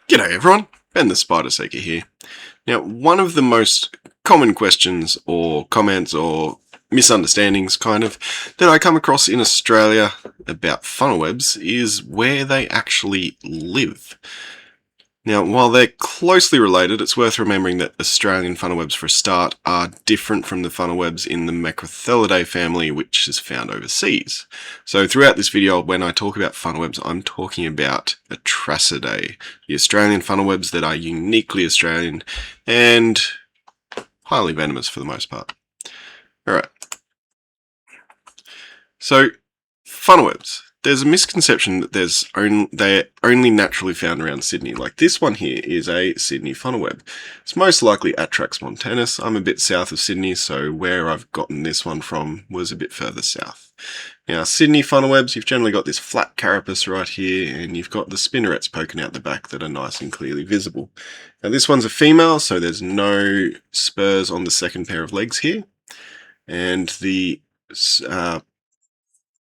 G'day everyone, Ben the Spider Seeker here. Now, one of the most common questions or comments or misunderstandings that I come across in Australia about funnel webs is where they actually live. Now, while they're closely related, it's worth remembering that Australian funnel webs, for a start, are different from the funnel webs in the Macrothelidae family, which is found overseas. So throughout this video, when I talk about funnel webs, I'm talking about Atracidae, the Australian funnel webs that are uniquely Australian and highly venomous for the most part. Alright, so funnel webs. There's a misconception that they're only naturally found around Sydney. Like this one here is a Sydney funnel web. It's most likely Atrax montanus. I'm a bit south of Sydney, so where I've gotten this one from was a bit further south. Now, Sydney funnel webs, you've generally got this flat carapace right here, and you've got the spinnerets poking out the back that are nice and clearly visible. Now, this one's a female, so there's no spurs on the second pair of legs here. And the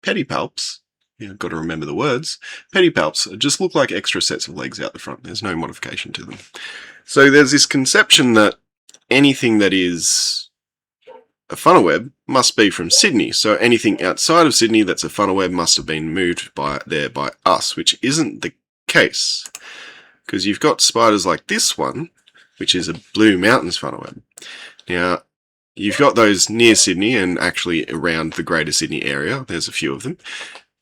pedipalps, you've got to remember the words, pedipalps just look like extra sets of legs out the front. There's no modification to them. So there's this conception that anything that is a funnel web must be from Sydney. So anything outside of Sydney that's a funnel web must have been moved by us, which isn't the case. Because you've got spiders like this one, which is a Blue Mountains funnel web. Now, you've got those near Sydney and actually around the Greater Sydney area. There's a few of them.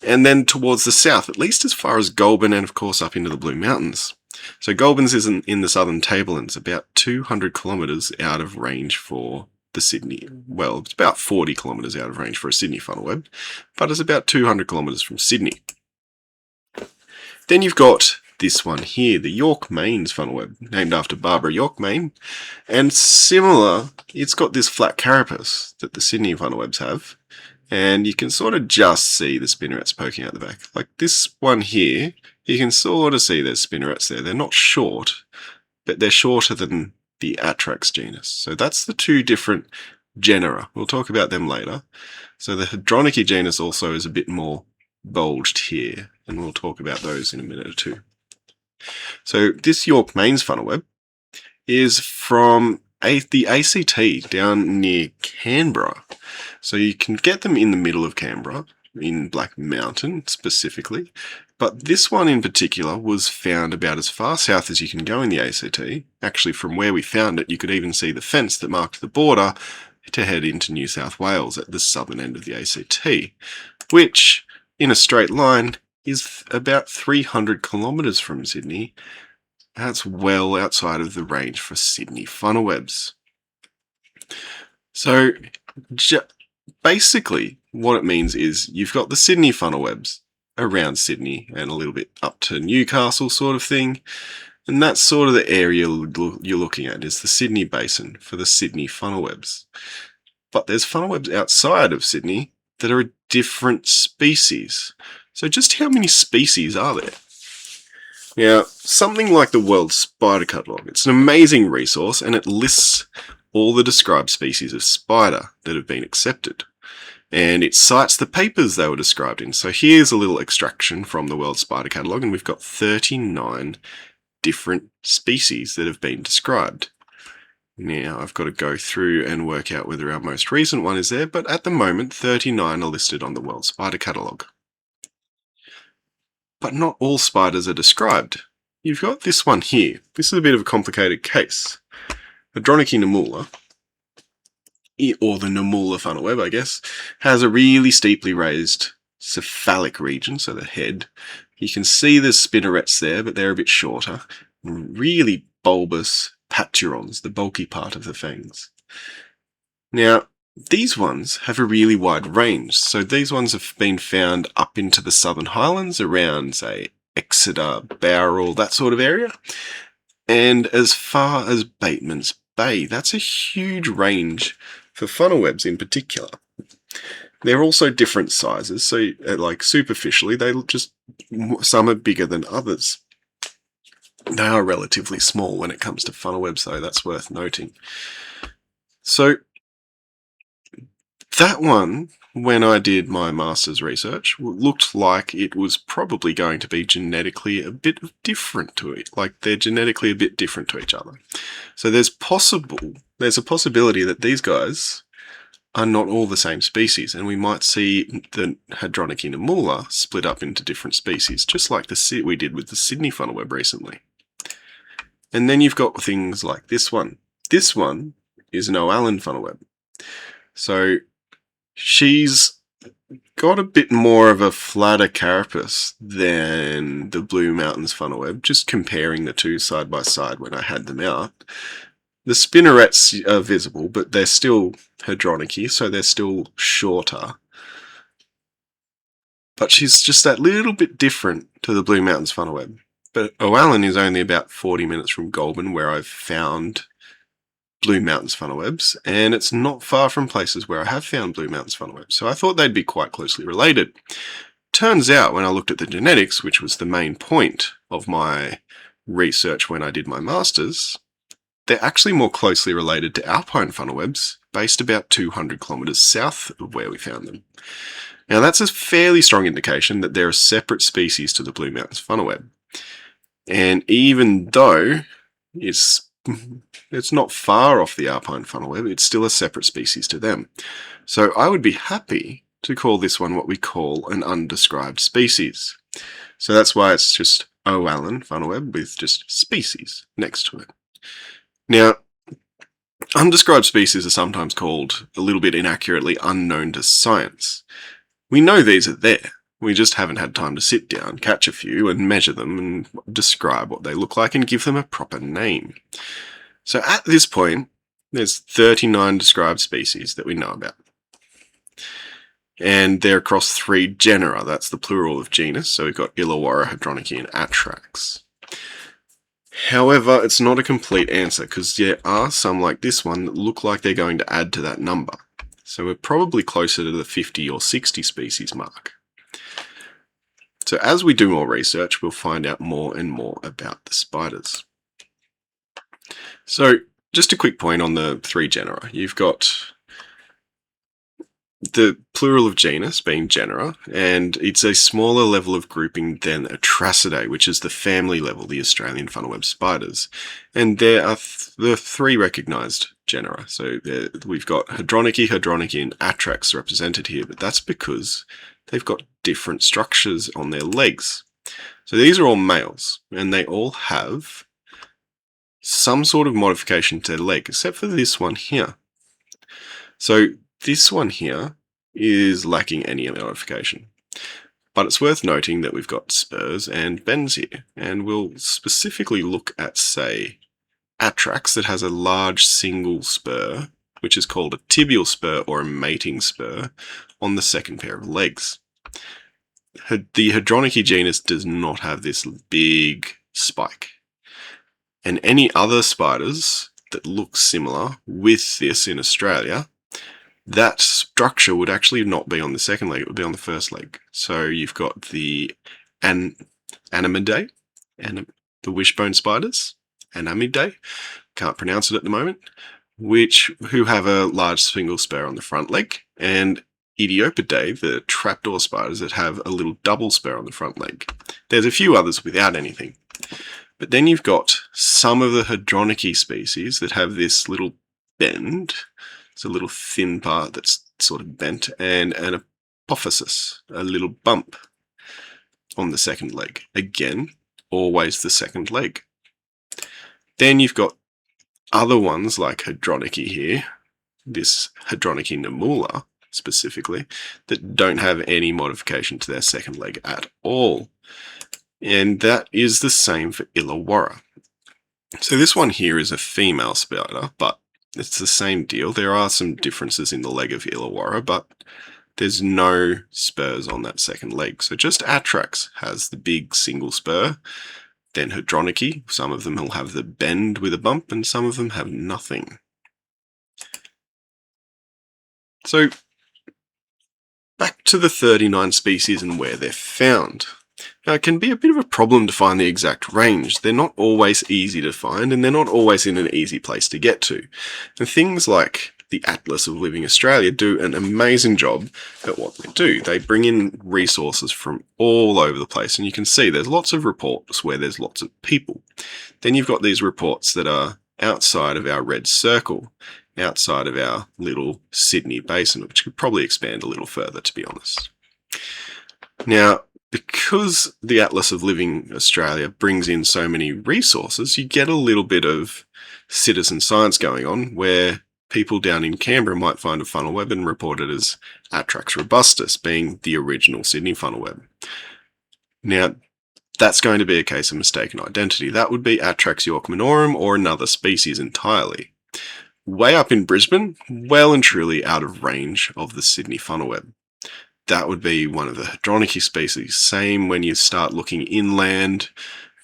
And then towards the south, at least as far as Goulburn and of course up into the Blue Mountains. So Goulburn's is in the southern tablelands, about 200 kilometres out of range for the Sydney. Well, it's about 40 kilometres out of range for a Sydney funnel web, but it's about 200 kilometres from Sydney. Then you've got this one here, the York Mains funnel web, named after Barbara York Main. And similar, it's got this flat carapace that the Sydney funnel webs have. And you can sort of just see the spinnerets poking out the back. Like this one here, you can sort of see there's spinnerets there. They're not short, but they're shorter than the Atrax genus. So that's the two different genera. We'll talk about them later. So the Hadronychi genus also is a bit more bulged here, and we'll talk about those in a minute or two. So this York Mains funnel web is from the ACT down near Canberra. So you can get them in the middle of Canberra, in Black Mountain specifically, but this one in particular was found about as far south as you can go in the ACT. Actually, from where we found it, you could even see the fence that marked the border to head into New South Wales at the southern end of the ACT, which, in a straight line, is about 300 kilometres from Sydney. That's well outside of the range for Sydney funnel webs. So basically what it means is you've got the Sydney funnel webs around Sydney and a little bit up to Newcastle sort of thing. And that's sort of the area you're looking at, is the Sydney basin for the Sydney funnel webs. But there's funnel webs outside of Sydney that are a different species. So just how many species are there? Now, something like the World Spider Catalogue, it's an amazing resource and it lists all the described species of spider that have been accepted. And it cites the papers they were described in. So here's a little extraction from the World Spider Catalogue, and we've got 39 different species that have been described. Now, I've got to go through and work out whether our most recent one is there, but at the moment, 39 are listed on the World Spider Catalogue. But not all spiders are described. You've got this one here. This is a bit of a complicated case. Hadronychi namula, or the namula funnel web, I guess, has a really steeply raised cephalic region, so the head. You can see the spinnerets there, but they're a bit shorter. Really bulbous paturons, the bulky part of the fangs. Now, these ones have a really wide range. So these ones have been found up into the Southern Highlands, around, say, Exeter, Bowral, that sort of area. And as far as Bateman's Bay, that's a huge range for funnel webs in particular. They're also different sizes, so like superficially, some are bigger than others. They are relatively small when it comes to funnel webs, though, that's worth noting. So That one, when I did my master's research, looked like it was probably going to be genetically a bit different to it. Like they're genetically a bit different to each other. So there's a possibility that these guys are not all the same species, and we might see the Hadronychi namula split up into different species, just like we did with the Sydney funnel web recently. And then you've got things like this one. This one is an O'Allen funnel web. So she's got a bit more of a flatter carapace than the Blue Mountains funnel web, just comparing the two side by side when I had them out. The spinnerets are visible, but they're still Hadronychi, so they're still shorter. But she's just that little bit different to the Blue Mountains funnel web. But O'Allen is only about 40 minutes from Goulburn, where I've found Blue Mountains funnel webs, and it's not far from places where I have found Blue Mountains funnel webs, so I thought they'd be quite closely related. Turns out, when I looked at the genetics, which was the main point of my research when I did my master's, they're actually more closely related to alpine funnel webs, based about 200 kilometres south of where we found them. Now that's a fairly strong indication that they're a separate species to the Blue Mountains funnel web. And even though it's not far off the alpine funnel web, it's still a separate species to them. So I would be happy to call this one what we call an undescribed species. So that's why it's just O'Allen funnel web with just species next to it. Now, undescribed species are sometimes called, a little bit inaccurately, unknown to science. We know these are there. We just haven't had time to sit down, catch a few, and measure them and describe what they look like and give them a proper name. So at this point, there's 39 described species that we know about. And they're across 3 genera. That's the plural of genus. So we've got Illawarra, Hadronychi, and Atrax. However, it's not a complete answer, because there are some like this one that look like they're going to add to that number. So we're probably closer to the 50 or 60 species mark. So as we do more research, we'll find out more and more about the spiders. So just a quick point on the 3 genera. You've got the plural of genus being genera, and it's a smaller level of grouping than Atracidae, which is the family level, the Australian funnel web spiders. And there are the 3 recognised genera. So we've got Hadronychi, Hadronychi, and Atrax represented here, but that's because they've got different structures on their legs. So these are all males, and they all have some sort of modification to their leg, except for this one here. So this one here is lacking any modification. But it's worth noting that we've got spurs and bends here, and we'll specifically look at, say, Atrax that has a large single spur, which is called a tibial spur or a mating spur, on the second pair of legs. The Hadronychi genus does not have this big spike. And any other spiders that look similar with this in Australia, that structure would actually not be on the second leg, it would be on the first leg. So you've got the Anamidae, the wishbone spiders, Anamidae, can't pronounce it at the moment, who have a large single spur on the front leg, and Idiopidae, the trapdoor spiders that have a little double spur on the front leg. There's a few others without anything. But then you've got some of the Hadronychi species that have this little bend. It's a little thin part that's sort of bent, and an apophysis, a little bump on the second leg. Again, always the second leg. Then you've got other ones like Hadronychi here, this Hadronychi namula specifically, that don't have any modification to their second leg at all. And that is the same for Illawarra. So this one here is a female spider, but it's the same deal. There are some differences in the leg of Illawarra, but there's no spurs on that second leg. So just Atrax has the big single spur. Then Hadronychi, some of them will have the bend with a bump, and some of them have nothing. So back to the 39 species and where they're found. Now, it can be a bit of a problem to find the exact range. They're not always easy to find, and they're not always in an easy place to get to. And things like the Atlas of Living Australia do an amazing job at what they do. They bring in resources from all over the place, and you can see there's lots of reports where there's lots of people. Then you've got these reports that are outside of our red circle, outside of our little Sydney basin, which could probably expand a little further, to be honest. Now, because the Atlas of Living Australia brings in so many resources, you get a little bit of citizen science going on, where people down in Canberra might find a funnel web and report it as Atrax robustus, being the original Sydney funnel web. Now, that's going to be a case of mistaken identity. That would be Atrax yorkmanorum or another species entirely. Way up in Brisbane, well and truly out of range of the Sydney funnel web. That would be one of the Hadronychy species. Same when you start looking inland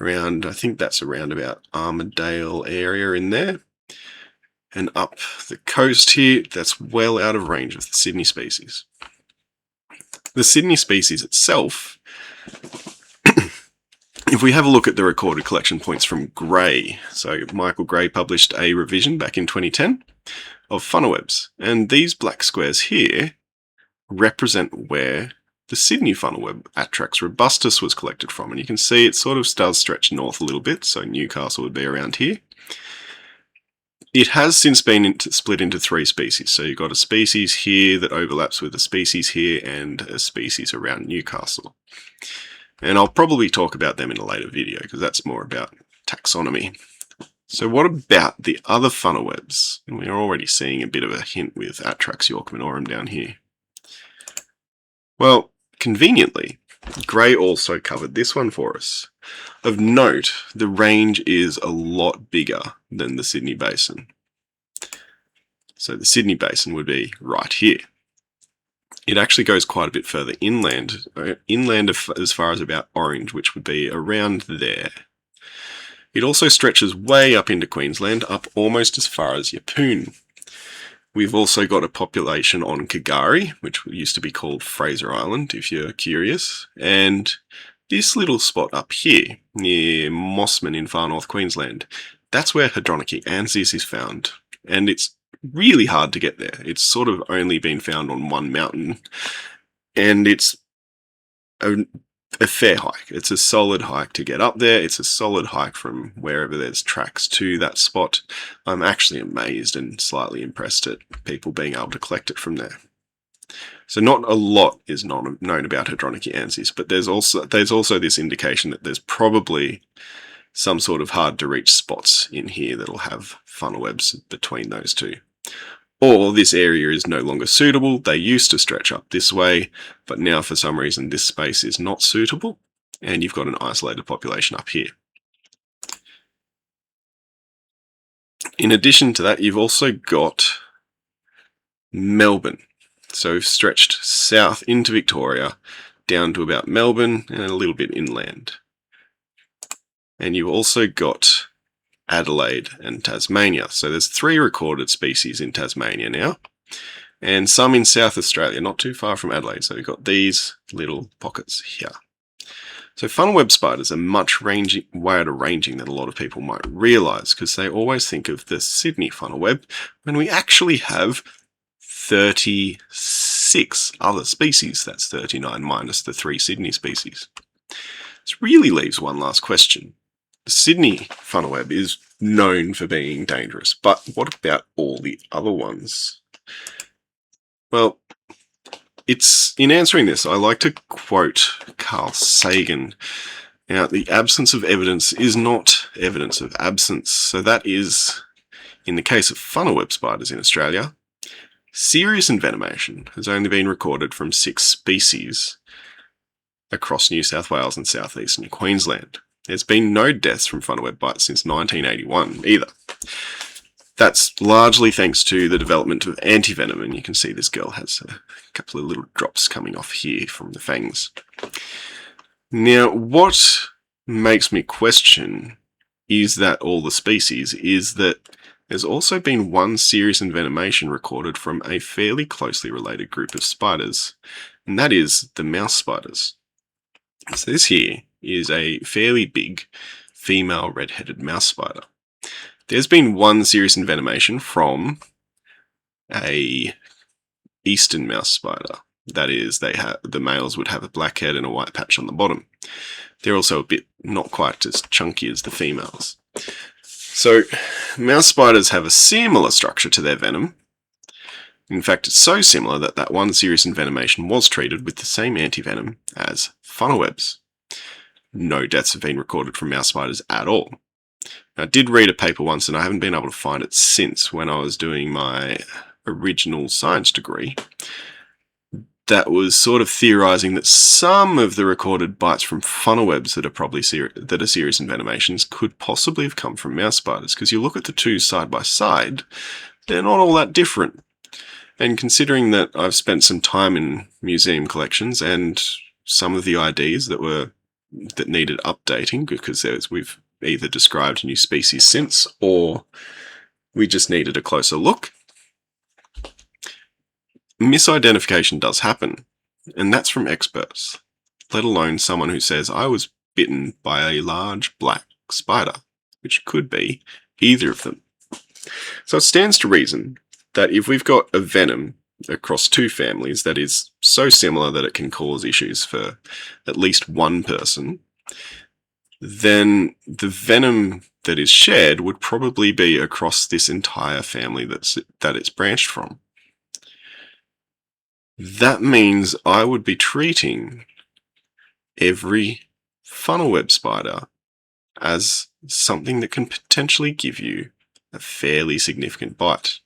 around, I think that's around about Armadale area in there. And up the coast here, that's well out of range of the Sydney species. The Sydney species itself, if we have a look at the recorded collection points from Gray, so Michael Gray published a revision back in 2010 of funnel webs, and these black squares here represent where the Sydney funnel web Atrax robustus was collected from, and you can see it sort of does stretch north a little bit, so Newcastle would be around here. It has since been split into 3 species, so you've got a species here that overlaps with a species here and a species around Newcastle. And I'll probably talk about them in a later video because that's more about taxonomy. So what about the other funnel webs? And we're already seeing a bit of a hint with Atrax yorkmanorum down here. Well, conveniently, Gray also covered this one for us. Of note, the range is a lot bigger than the Sydney Basin. So the Sydney Basin would be right here. It actually goes quite a bit further inland as far as about Orange, which would be around there. It also stretches way up into Queensland, up almost as far as Yeppoon. We've also got a population on K'gari, which used to be called Fraser Island, if you're curious. And this little spot up here, near Mossman in far north Queensland, that's where Hadronychy anzies is found. And it's really hard to get there. It's sort of only been found on one mountain. And it's a fair hike. It's a solid hike to get up there. It's a solid hike from wherever there's tracks to that spot. I'm actually amazed and slightly impressed at people being able to collect it from there. So not a lot is known about Hadronychy anzies, but there's also this indication that there's probably some sort of hard to reach spots in here that'll have funnel webs between those two. Or this area is no longer suitable. They used to stretch up this way, but now for some reason this space is not suitable, and you've got an isolated population up here. In addition to that, you've also got Melbourne. So we've stretched south into Victoria, down to about Melbourne, and a little bit inland. And you've also got Adelaide and Tasmania. So there's 3 recorded species in Tasmania now, and some in South Australia, not too far from Adelaide. So we've got these little pockets here. So funnel web spiders are much wider ranging than a lot of people might realise, because they always think of the Sydney funnel web when we actually have 36 other species. That's 39 minus the 3 Sydney species. This really leaves one last question. The Sydney funnel web is known for being dangerous, but what about all the other ones? Well, in answering this, I like to quote Carl Sagan. Now, the absence of evidence is not evidence of absence. So that is, in the case of funnel web spiders in Australia, serious envenomation has only been recorded from 6 species across New South Wales and southeastern Queensland. There's been no deaths from funnel web bites since 1981 either. That's largely thanks to the development of antivenom, and you can see this girl has a couple of little drops coming off here from the fangs. Now, what makes me question is that all the species is that there's also been one serious envenomation recorded from a fairly closely related group of spiders, and that is the mouse spiders. So this here is a fairly big female red-headed mouse spider. There's been one serious envenomation from a eastern mouse spider. That is, the males would have a black head and a white patch on the bottom. They're also a bit not quite as chunky as the females. So mouse spiders have a similar structure to their venom. In fact, it's so similar that one serious envenomation was treated with the same antivenom as funnel webs. No deaths have been recorded from mouse spiders at all. I did read a paper once, and I haven't been able to find it since, when I was doing my original science degree, that was sort of theorizing that some of the recorded bites from funnel webs that are probably serious envenomations could possibly have come from mouse spiders, because you look at the two side by side, they're not all that different. And considering that I've spent some time in museum collections, and some of the IDs that needed updating because we've either described new species since, or we just needed a closer look, misidentification does happen, and that's from experts, let alone someone who says, I was bitten by a large black spider, which could be either of them. So it stands to reason that if we've got a venom across two families that is so similar that it can cause issues for at least one person, then the venom that is shared would probably be across this entire family that it's branched from. That means I would be treating every funnel web spider as something that can potentially give you a fairly significant bite.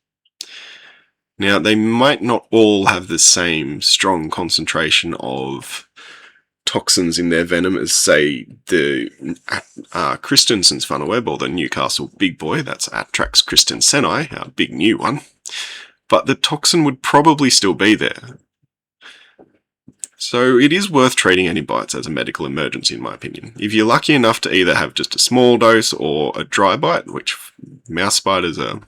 Now, they might not all have the same strong concentration of toxins in their venom as, say, the Christensen's funnel web, or the Newcastle big boy, that's Atrax christenseni, our big new one. But the toxin would probably still be there. So it is worth treating any bites as a medical emergency, in my opinion. If you're lucky enough to either have just a small dose or a dry bite, which mouse spiders are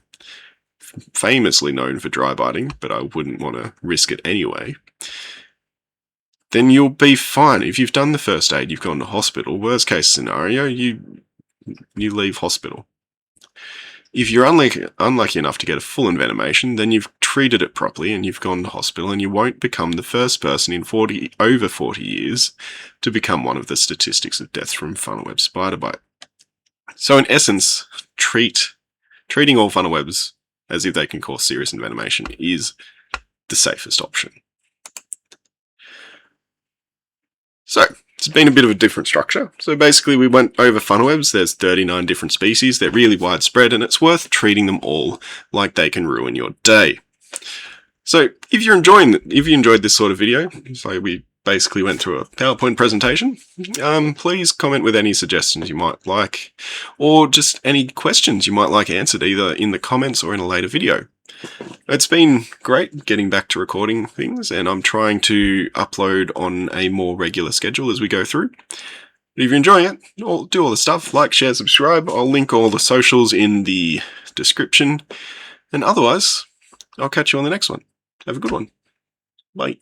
famously known for dry biting, but I wouldn't want to risk it anyway, then you'll be fine. If you've done the first aid, you've gone to hospital, worst case scenario, you leave hospital. If you're unlucky enough to get a full envenomation, then you've treated it properly and you've gone to hospital, and you won't become the first person in over 40 years to become one of the statistics of deaths from funnel web spider bite. So in essence, treating all funnel webs as if they can cause serious envenomation is the safest option. So, it's been a bit of a different structure. So basically we went over funnel webs. There's 39 different species. They're really widespread, and it's worth treating them all like they can ruin your day. So if you enjoyed this sort of video, so we basically went through a PowerPoint presentation, please comment with any suggestions you might like, or just any questions you might like answered either in the comments or in a later video. It's been great getting back to recording things, and I'm trying to upload on a more regular schedule as we go through. But if you're enjoying it, do all the stuff, like, share, subscribe. I'll link all the socials in the description. And otherwise, I'll catch you on the next one. Have a good one. Bye.